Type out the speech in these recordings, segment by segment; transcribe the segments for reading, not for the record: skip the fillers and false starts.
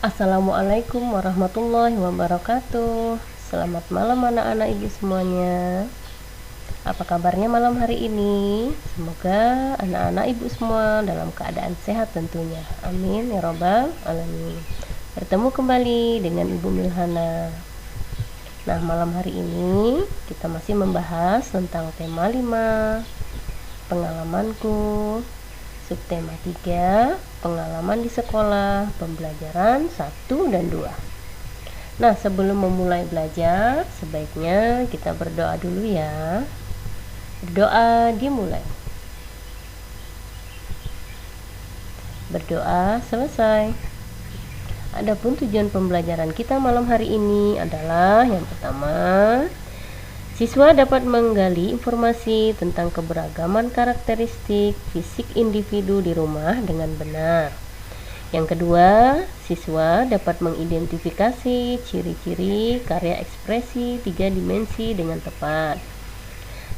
Assalamualaikum warahmatullahi wabarakatuh. Selamat malam anak-anak ibu semuanya. Apa kabarnya malam hari ini? Semoga anak-anak ibu semua dalam keadaan sehat tentunya. Amin ya robbal alamin. Bertemu kembali dengan Ibu Milhana. Nah, malam hari ini kita masih membahas tentang tema 5, pengalamanku. Subtema 3, pengalaman di sekolah, pembelajaran 1 dan 2. Nah, sebelum memulai belajar, sebaiknya kita berdoa dulu ya. Berdoa dimulai. Berdoa selesai. Adapun tujuan pembelajaran kita malam hari ini adalah yang pertama, siswa dapat menggali informasi tentang keberagaman karakteristik fisik individu di rumah dengan benar. Yang kedua, siswa dapat mengidentifikasi ciri-ciri karya ekspresi 3 dimensi dengan tepat.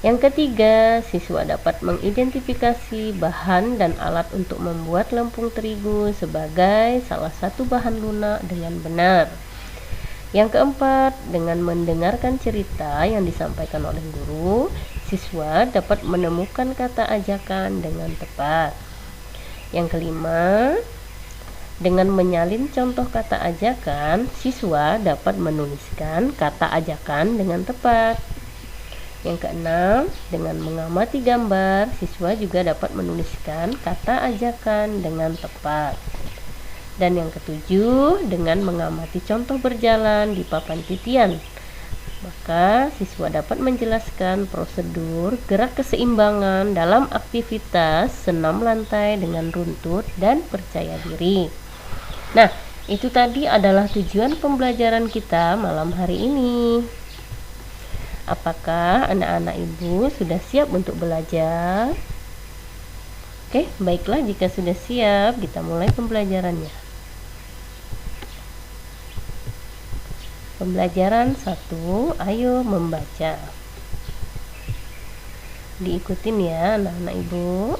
Yang ketiga, siswa dapat mengidentifikasi bahan dan alat untuk membuat lempung terigu sebagai salah satu bahan lunak dengan benar. Yang keempat, dengan mendengarkan cerita yang disampaikan oleh guru, siswa dapat menemukan kata ajakan dengan tepat. Yang kelima, dengan menyalin contoh kata ajakan, siswa dapat menuliskan kata ajakan dengan tepat. Yang keenam, dengan mengamati gambar, siswa juga dapat menuliskan kata ajakan dengan tepat. Dan yang ketujuh, dengan mengamati contoh berjalan di papan titian, maka siswa dapat menjelaskan prosedur gerak keseimbangan dalam aktivitas senam lantai dengan runtut dan percaya diri. Nah, itu tadi adalah tujuan pembelajaran kita malam hari ini. Apakah anak-anak ibu sudah siap untuk belajar? Oke, baiklah, jika sudah siap, kita mulai pembelajarannya. Pembelajaran 1, ayo membaca. Diikutin ya anak-anak ibu.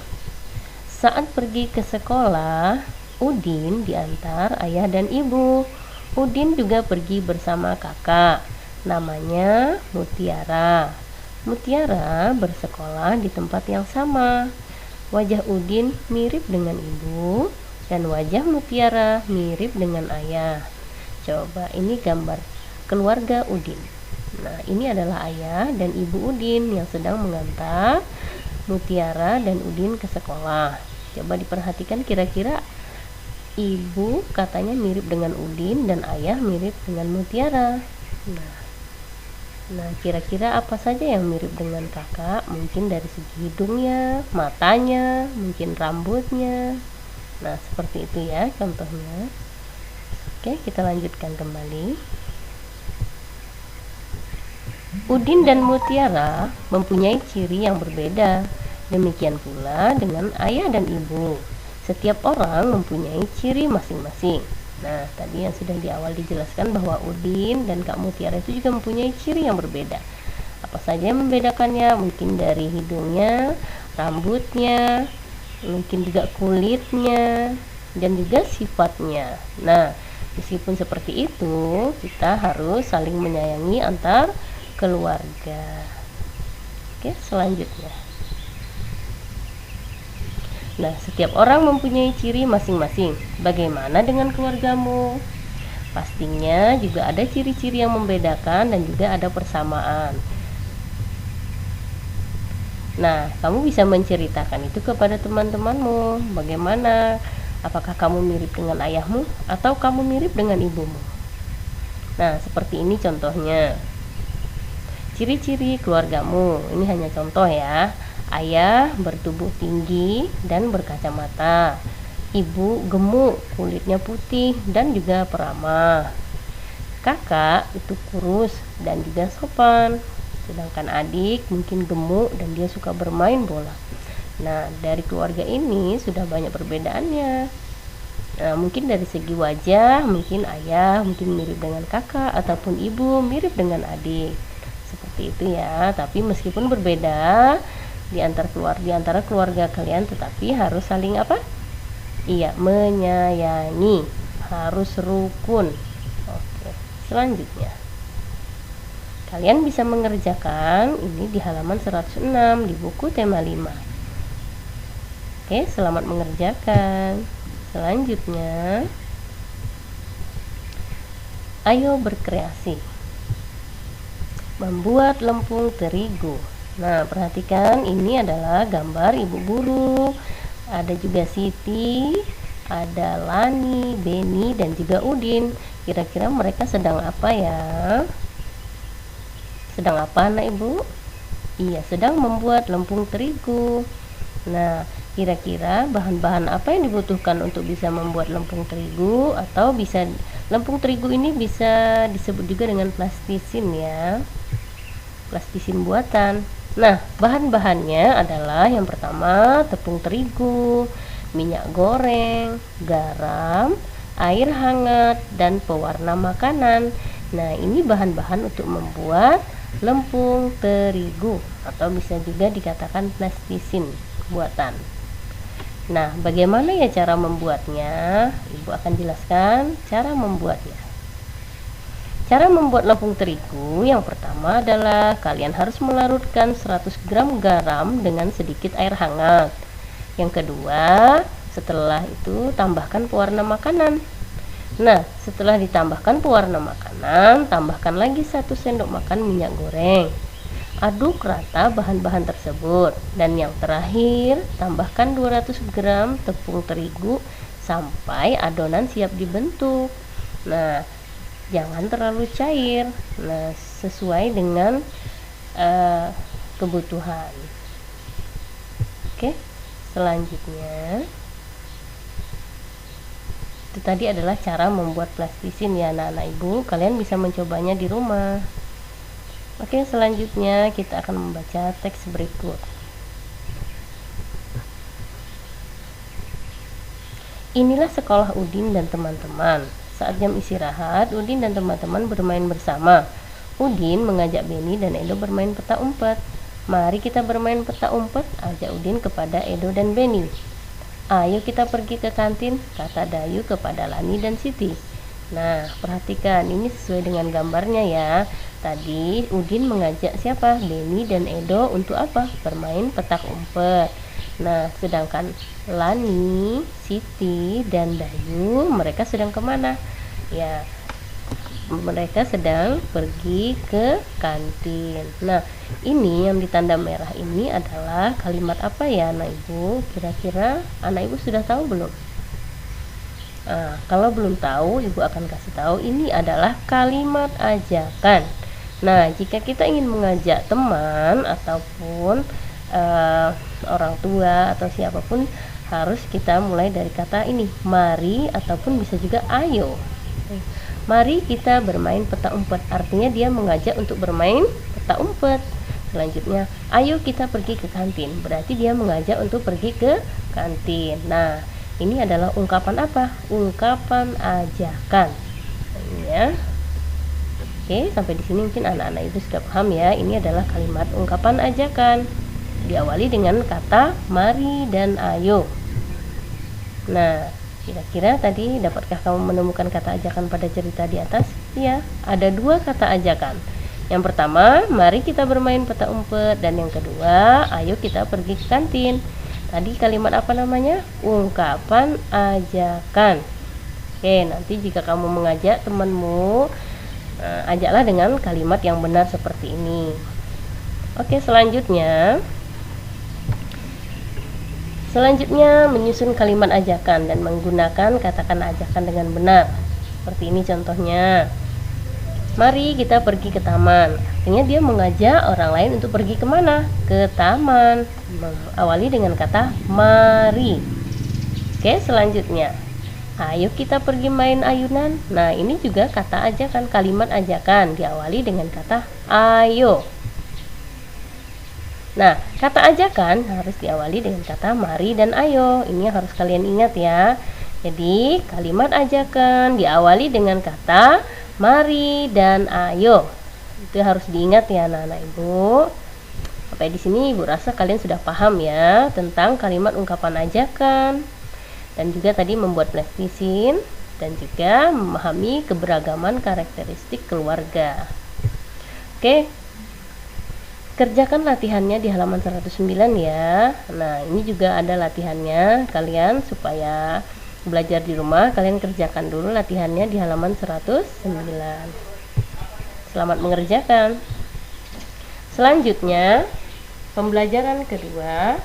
Saat pergi ke sekolah, Udin diantar ayah dan ibu. Udin juga pergi bersama kakak, namanya Mutiara. Mutiara bersekolah di tempat yang sama. Wajah Udin mirip dengan ibu dan wajah Mutiara mirip dengan ayah. Coba ini gambar keluarga Udin. Nah, ini adalah ayah dan ibu Udin yang sedang mengantar Mutiara dan Udin ke sekolah. Coba diperhatikan, kira-kira ibu katanya mirip dengan Udin dan ayah mirip dengan Mutiara. Nah, kira-kira apa saja yang mirip dengan kakak? Mungkin dari segi hidungnya, matanya, mungkin rambutnya. Nah, seperti itu ya contohnya. Oke, kita lanjutkan kembali. Udin dan Mutiara mempunyai ciri yang berbeda. Demikian pula dengan ayah dan ibu. Setiap orang mempunyai ciri masing-masing. Nah, tadi yang sudah di awal dijelaskan bahwa Udin dan Kak Mutiara itu juga mempunyai ciri yang berbeda. Apa saja yang membedakannya? Mungkin dari hidungnya, rambutnya, mungkin juga kulitnya, dan juga sifatnya. Nah, meskipun seperti itu, kita harus saling menyayangi antar keluarga. Oke, selanjutnya. Nah, setiap orang mempunyai ciri masing-masing. Bagaimana dengan keluargamu? Pastinya juga ada ciri-ciri yang membedakan dan juga ada persamaan. Nah, kamu bisa menceritakan itu kepada teman-temanmu. Bagaimana? Apakah kamu mirip dengan ayahmu atau kamu mirip dengan ibumu? Nah, seperti ini contohnya. Ciri-ciri keluargamu. Ini hanya contoh ya. Ayah bertubuh tinggi dan berkacamata. Ibu gemuk, kulitnya putih dan juga peramah. Kakak itu kurus dan juga sopan. Sedangkan adik mungkin gemuk dan dia suka bermain bola. Nah, dari keluarga ini sudah banyak perbedaannya. Nah, mungkin dari segi wajah, mungkin ayah mungkin mirip dengan kakak ataupun ibu mirip dengan adik. Seperti itu ya. Tapi meskipun berbeda di antara keluarga kalian, tetapi harus saling apa? Iya, menyayangi. harus rukun. Oke, selanjutnya kalian bisa mengerjakan ini di halaman 106 di buku tema 5. Oke, selamat mengerjakan. Selanjutnya, ayo berkreasi. Membuat lempung terigu. Nah, perhatikan ini adalah gambar ibu guru. Ada juga Siti, ada Lani, Beni, dan juga Udin. Kira-kira mereka sedang apa ya? Sedang apa anak ibu? Iya, sedang membuat lempung terigu. Nah, kira-kira bahan-bahan apa yang dibutuhkan untuk bisa membuat lempung terigu? Atau lempung terigu ini bisa disebut juga dengan plastisin ya, plastisin buatan. Nah, bahan-bahannya adalah yang pertama tepung terigu, minyak goreng, garam, air hangat, dan pewarna makanan. Nah, ini bahan-bahan untuk membuat lempung terigu atau bisa juga dikatakan plastisin buatan. Nah, bagaimana ya cara membuatnya? Ibu akan jelaskan cara membuatnya. Cara membuat lempung terigu yang pertama adalah kalian harus melarutkan 100 gram garam dengan sedikit air hangat. Yang kedua, setelah itu tambahkan pewarna makanan. Nah, setelah ditambahkan pewarna makanan, tambahkan lagi 1 sendok makan minyak goreng. Aduk rata bahan-bahan tersebut. Dan yang terakhir, tambahkan 200 gram tepung terigu sampai adonan siap dibentuk. Nah, jangan terlalu cair. Nah, sesuai dengan kebutuhan. Oke, selanjutnya itu tadi adalah cara membuat plastisin ya anak-anak ibu. Kalian bisa mencobanya di rumah. Oke, selanjutnya kita akan membaca teks berikut. Inilah sekolah Udin dan teman-teman. Saat jam istirahat, Udin dan teman-teman bermain bersama. Udin mengajak Beni dan Edo bermain peta umpet. Mari kita bermain peta umpet, ajak Udin kepada Edo dan Beni. Ayo kita pergi ke kantin, kata Dayu kepada Lani dan Siti. Nah, perhatikan ini sesuai dengan gambarnya ya. Tadi Udin mengajak siapa? Beni dan Edo untuk apa? Bermain petak umpet. Nah, sedangkan Lani, Siti, dan Dayu mereka sedang kemana? Ya, mereka sedang pergi ke kantin. Nah, ini yang ditanda merah ini adalah kalimat apa ya anak ibu? Kira-kira anak ibu sudah tahu belum? Nah, kalau belum tahu, ibu akan kasih tahu ini adalah kalimat ajakan. Nah, jika kita ingin mengajak teman ataupun orang tua atau siapapun, harus kita mulai dari kata ini, mari ataupun bisa juga ayo. Mari kita bermain peta umpet, artinya dia mengajak untuk bermain peta umpet. Selanjutnya, ayo kita pergi ke kantin, berarti dia mengajak untuk pergi ke kantin. Nah, ini adalah ungkapan apa? Ungkapan ajakan. Ya. Oke, sampai di sini mungkin anak-anak itu sudah paham ya. Ini adalah kalimat ungkapan ajakan. Diawali dengan kata mari dan ayo. Nah, kira-kira tadi dapatkah kamu menemukan kata ajakan pada cerita di atas? Ya, ada 2 kata ajakan. Yang pertama, mari kita bermain peta umpet, dan yang kedua, ayo kita pergi ke kantin. Tadi kalimat apa namanya? Ungkapan ajakan. Oke, nanti jika kamu mengajak temanmu, ajaklah dengan kalimat yang benar seperti ini. Oke, Selanjutnya menyusun kalimat ajakan dan menggunakan katakan ajakan dengan benar. Seperti ini contohnya. Mari kita pergi ke taman. Artinya dia mengajak orang lain untuk pergi kemana? Ke taman. Awali dengan kata mari. Oke, selanjutnya. Ayo kita pergi main ayunan. Nah, ini juga kata ajakan, kalimat ajakan. Diawali dengan kata ayo. Nah, kata ajakan harus diawali dengan kata mari dan ayo. Ini yang harus kalian ingat ya. Jadi, kalimat ajakan diawali dengan kata mari dan ayo. Itu harus diingat ya anak-anak ibu. Sampai di sini ibu rasa kalian sudah paham ya tentang kalimat ungkapan ajakan dan juga tadi membuat plastisin. dan juga memahami keberagaman karakteristik keluarga. Oke, kerjakan latihannya di halaman 109 ya. Nah, ini juga ada latihannya kalian, supaya belajar di rumah kalian kerjakan dulu latihannya di halaman 109. Selamat mengerjakan. Selanjutnya, pembelajaran kedua.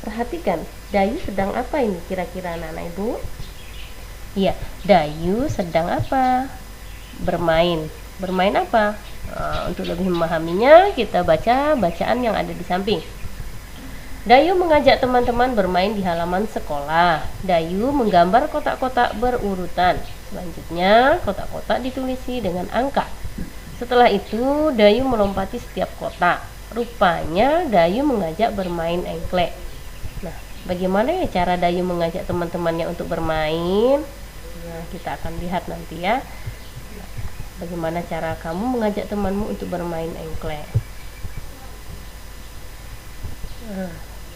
Perhatikan, Dayu sedang apa ini kira-kira anak-anak ibu? Iya, Dayu sedang apa? Bermain. Bermain apa? Untuk lebih memahaminya, kita baca bacaan yang ada di samping. Dayu mengajak teman-teman bermain di halaman sekolah. Dayu menggambar kotak-kotak berurutan. Selanjutnya, kotak-kotak ditulisi dengan angka. Setelah itu, Dayu melompati setiap kotak. Rupanya, Dayu mengajak bermain engklek. Nah, bagaimana ya cara Dayu mengajak teman-temannya untuk bermain? Nah, kita akan lihat nanti ya. Bagaimana cara kamu mengajak temanmu untuk bermain engklek?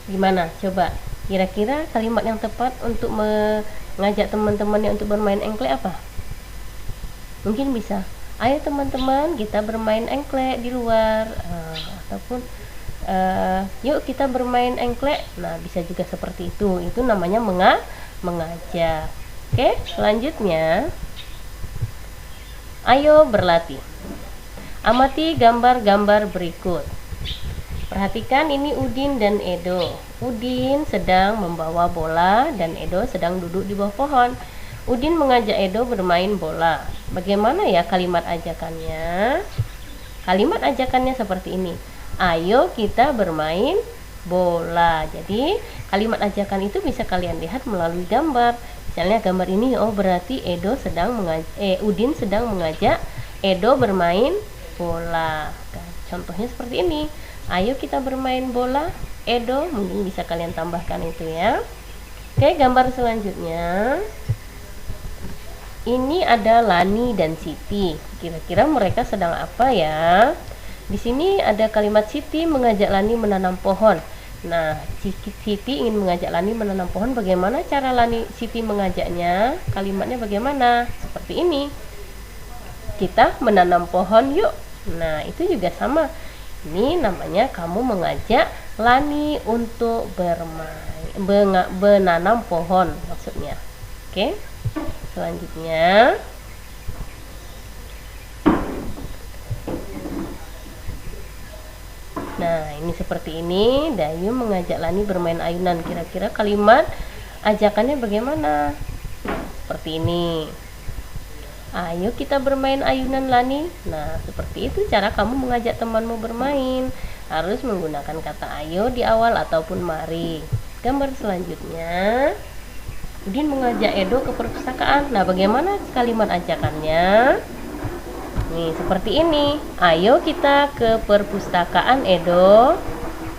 Gimana? Coba, kira-kira kalimat yang tepat untuk mengajak teman-temannya untuk bermain engklek apa? Mungkin bisa, ayo teman-teman kita bermain engklek di luar, ataupun yuk kita bermain engklek. Nah, bisa juga seperti itu. Itu namanya mengajak. Oke, selanjutnya, ayo berlatih. Amati gambar-gambar berikut. Perhatikan, ini Udin dan Edo. Udin sedang membawa bola dan Edo sedang duduk di bawah pohon. Udin mengajak Edo bermain bola. Bagaimana ya kalimat ajakannya? Kalimat ajakannya seperti ini. Ayo kita bermain bola. Jadi kalimat ajakan itu bisa kalian lihat melalui gambar. Misalnya gambar ini, oh berarti Udin sedang mengajak Edo bermain bola. Contohnya seperti ini. Ayo kita bermain bola, Edo. Mungkin bisa kalian tambahkan itu ya. Oke, gambar selanjutnya. Ini ada Lani dan Siti. Kira-kira mereka sedang apa ya? Di sini ada kalimat Siti mengajak Lani menanam pohon. Nah, Siti ingin mengajak Lani menanam pohon. Bagaimana cara Siti mengajaknya? Kalimatnya bagaimana? Seperti ini. Kita menanam pohon yuk. Nah, itu juga sama. Ini namanya kamu mengajak Lani untuk menanam pohon maksudnya. Oke. Selanjutnya, nah ini seperti ini. Dayu mengajak Lani bermain ayunan. Kira-kira kalimat ajakannya bagaimana? Seperti ini. Ayo kita bermain ayunan Lani. Nah, seperti itu cara kamu mengajak temanmu bermain. Harus menggunakan kata ayo di awal ataupun mari. Gambar selanjutnya, Udin mengajak Edo ke perpustakaan. Nah, bagaimana kalimat ajakannya? Nih, seperti ini. Ayo kita ke perpustakaan, Edo.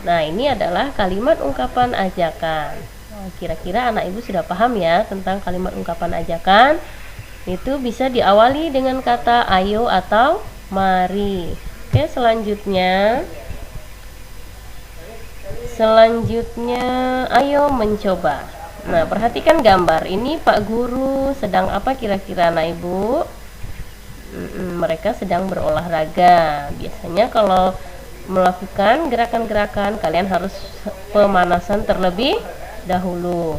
Nah, ini adalah kalimat ungkapan ajakan. Nah, kira-kira anak ibu sudah paham ya tentang kalimat ungkapan ajakan? Itu bisa diawali dengan kata ayo atau mari. Oke, selanjutnya ayo mencoba. Nah, perhatikan gambar ini. Pak Guru sedang apa kira-kira anak ibu? Mereka sedang berolahraga. Biasanya kalau melakukan gerakan-gerakan, kalian harus pemanasan terlebih dahulu.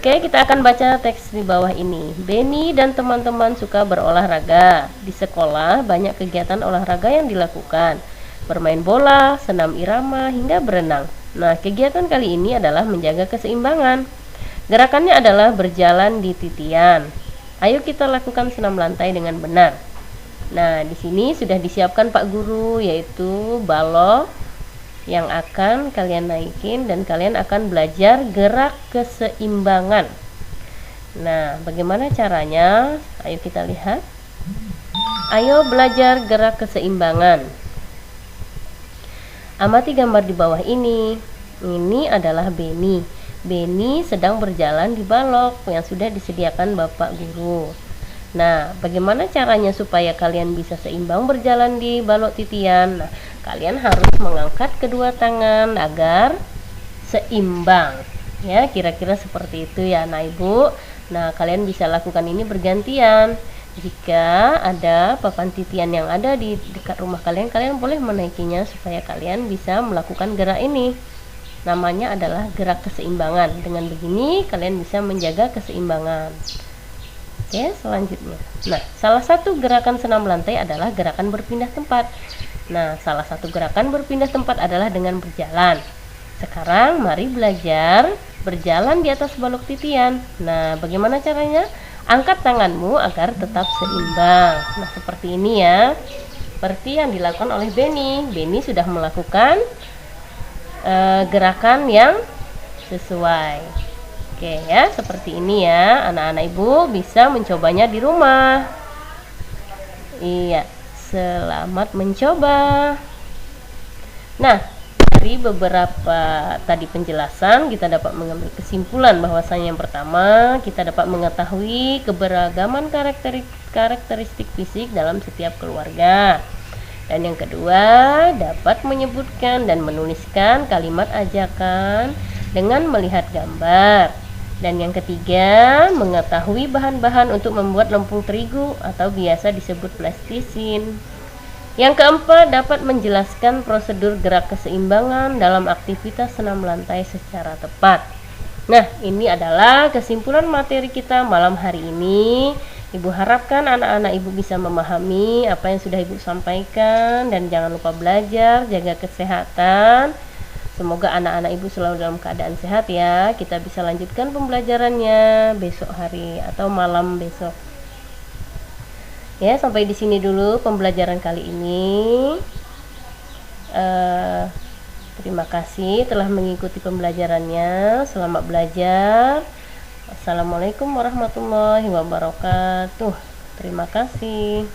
Oke, kita akan baca teks di bawah ini. Beni dan teman-teman suka berolahraga. Di sekolah banyak kegiatan olahraga yang dilakukan. Bermain bola, senam irama, hingga berenang. Nah, kegiatan kali ini adalah menjaga keseimbangan. Gerakannya adalah berjalan di titian. Ayo kita lakukan senam lantai dengan benar. Nah, di sini sudah disiapkan Pak Guru, yaitu balok yang akan kalian naikin dan kalian akan belajar gerak keseimbangan. Nah, bagaimana caranya? Ayo kita lihat. Ayo belajar gerak keseimbangan. Amati gambar di bawah ini. Ini adalah Beni. Beni sedang berjalan di balok yang sudah disediakan Bapak Guru. Nah, bagaimana caranya supaya kalian bisa seimbang berjalan di balok titian? Nah, kalian harus mengangkat kedua tangan agar seimbang. Ya, kira-kira seperti itu ya, anak ibu. Nah, kalian bisa lakukan ini bergantian. Jika ada papan titian yang ada di dekat rumah kalian, kalian boleh menaikinya supaya kalian bisa melakukan gerak ini. Namanya adalah gerak keseimbangan. Dengan begini kalian bisa menjaga keseimbangan. Oke, selanjutnya. Nah, salah satu gerakan senam lantai adalah gerakan berpindah tempat. Nah, salah satu gerakan berpindah tempat adalah dengan berjalan. Sekarang mari belajar berjalan di atas balok titian. Nah, bagaimana caranya? Angkat tanganmu agar tetap seimbang. Nah, seperti ini ya. Seperti yang dilakukan oleh Benny. Benny sudah melakukan gerakan yang sesuai. Oke ya, seperti ini ya. Anak-anak ibu bisa mencobanya di rumah. Iya, selamat mencoba. Nah, dari beberapa tadi penjelasan kita dapat mengambil kesimpulan bahwasanya yang pertama kita dapat mengetahui keberagaman karakteristik fisik dalam setiap keluarga, dan yang kedua dapat menyebutkan dan menuliskan kalimat ajakan dengan melihat gambar, dan yang ketiga mengetahui bahan-bahan untuk membuat lempung terigu atau biasa disebut plastisin. Yang keempat, dapat menjelaskan prosedur gerak keseimbangan dalam aktivitas senam lantai secara tepat. Nah, ini adalah kesimpulan materi kita malam hari ini. Ibu harapkan anak-anak ibu bisa memahami apa yang sudah ibu sampaikan, dan jangan lupa belajar, jaga kesehatan. Semoga anak-anak ibu selalu dalam keadaan sehat ya. Kita bisa lanjutkan pembelajarannya besok hari atau malam besok. Ya, sampai di sini dulu pembelajaran kali ini. Terima kasih telah mengikuti pembelajarannya. Selamat belajar. Assalamualaikum warahmatullahi wabarakatuh. Terima kasih.